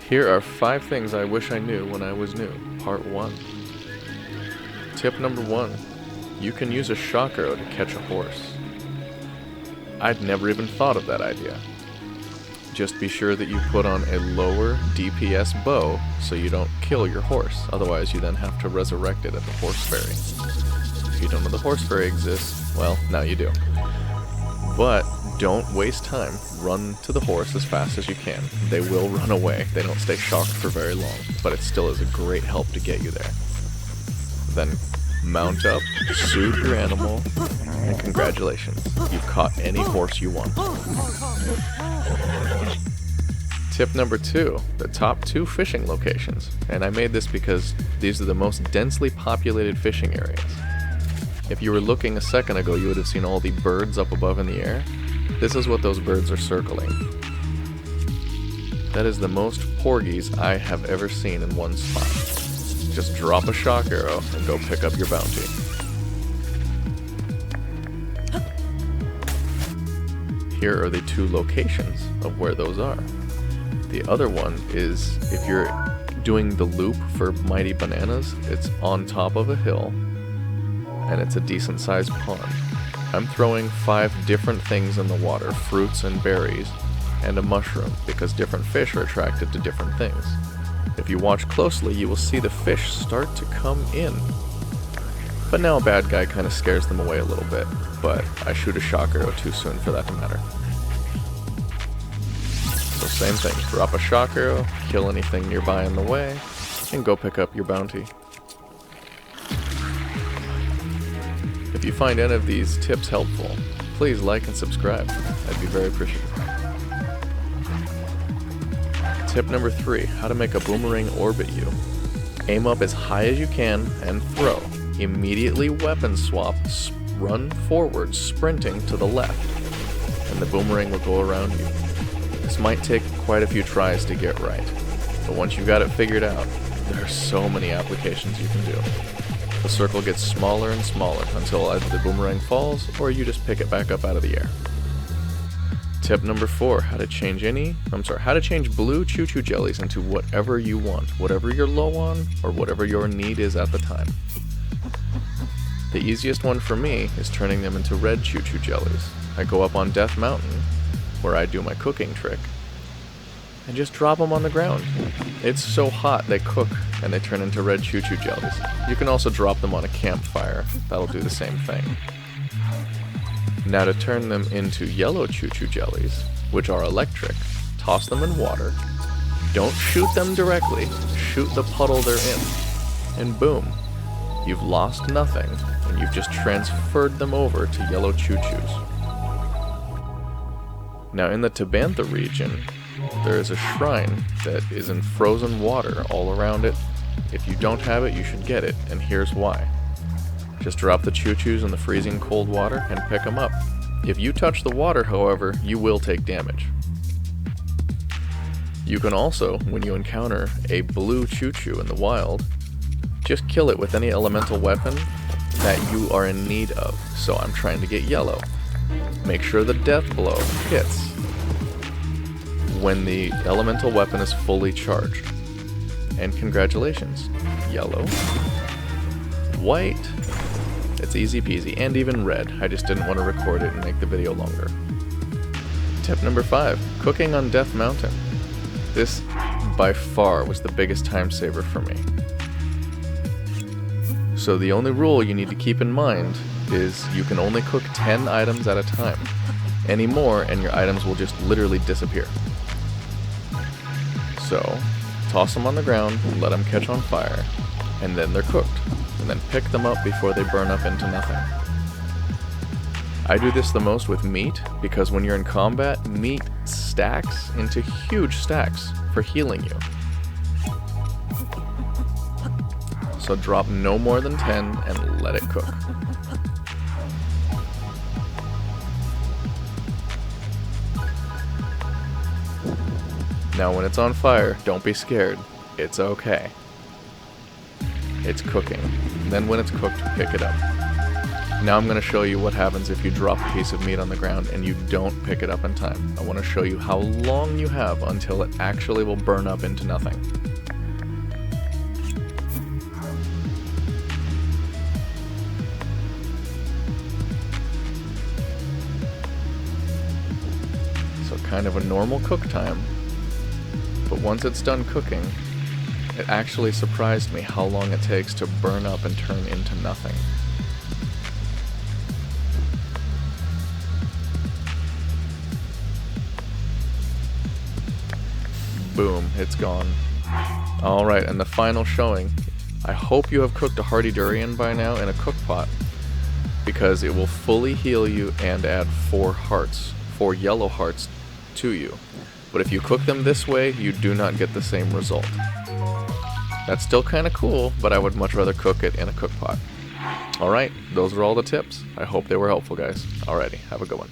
Here are 5 things I wish I knew when I was new, part 1. Tip number 1. You can use a shock arrow to catch a horse. I'd never even thought of that idea. Just be sure that you put on a lower DPS bow so you don't kill your horse, otherwise you then have to resurrect it at the horse ferry. If you don't know the horse ferry exists, well, now you do. But don't waste time. Run to the horse as fast as you can. They will run away. They don't stay shocked for very long, but it still is a great help to get you there. Then mount up, soothe your animal, and congratulations. You've caught any horse you want. Tip number 2, the top 2 fishing locations. And I made this because these are the most densely populated fishing areas. If you were looking a second ago, you would have seen all the birds up above in the air. This is what those birds are circling. That is the most porgies I have ever seen in one spot. Just drop a shock arrow and go pick up your bounty. Here are the 2 locations of where those are. The other one is, if you're doing the loop for Mighty Bananas, it's on top of a hill, and it's a decent sized pond. I'm throwing 5 different things in the water, fruits and berries, and a mushroom, because different fish are attracted to different things. If you watch closely, you will see the fish start to come in. But now a bad guy kind of scares them away a little bit, but I shoot a shock arrow too soon for that to matter. So same thing, drop a shock arrow, kill anything nearby in the way, and go pick up your bounty. If you find any of these tips helpful, please like and subscribe. I'd be very appreciative. Tip number 3, how to make a Boomerang Orbit You. Aim up as high as you can and throw. Immediately weapon swap, run forward, sprinting to the left, and the boomerang will go around you. This might take quite a few tries to get right, but once you've got it figured out, there are so many applications you can do. The circle gets smaller and smaller until either the boomerang falls or you just pick it back up out of the air. Tip number 4, how to change blue Chuchu Jellies into whatever you want, whatever you're low on, or whatever your need is at the time. The easiest one for me is turning them into red Chuchu Jellies. I go up on Death Mountain, where I do my cooking trick, and just drop them on the ground. It's so hot they cook and they turn into red Chuchu Jellies. You can also drop them on a campfire. That'll do the same thing. Now to turn them into yellow Chuchu Jellies, which are electric, toss them in water. Don't shoot them directly, shoot the puddle they're in, and boom, you've lost nothing, and you've just transferred them over to yellow Chuchus. Now in the Tabantha region, there is a shrine that is in frozen water all around it. If you don't have it, you should get it, and here's why. Just drop the Chuchus in the freezing cold water and pick them up. If you touch the water, however, you will take damage. You can also, when you encounter a blue Chuchu in the wild, just kill it with any elemental weapon that you are in need of. So I'm trying to get yellow. Make sure the death blow hits when the elemental weapon is fully charged. And congratulations, yellow, white, it's easy peasy, and even red. I just didn't want to record it and make the video longer. Tip number 5, cooking on Death Mountain. This by far was the biggest time saver for me. So the only rule you need to keep in mind is you can only cook 10 items at a time. Any more and your items will just literally disappear. So toss them on the ground, let them catch on fire, and then they're cooked. And then pick them up before they burn up into nothing. I do this the most with meat, because when you're in combat, meat stacks into huge stacks for healing you. So drop no more than 10 and let it cook. Now when it's on fire, don't be scared. It's okay. It's cooking. Then when it's cooked, pick it up. Now I'm going to show you what happens if you drop a piece of meat on the ground and you don't pick it up in time. I want to show you how long you have until it actually will burn up into nothing. So kind of a normal cook time, but once it's done cooking, it actually surprised me how long it takes to burn up and turn into nothing. Boom, it's gone. Alright, and the final showing. I hope you have cooked a hearty durian by now in a cook pot, because it will fully heal you and add 4 yellow hearts to you. But if you cook them this way, you do not get the same result. That's still kind of cool, but I would much rather cook it in a cook pot. Alright, those are all the tips. I hope they were helpful, guys. Alrighty, have a good one.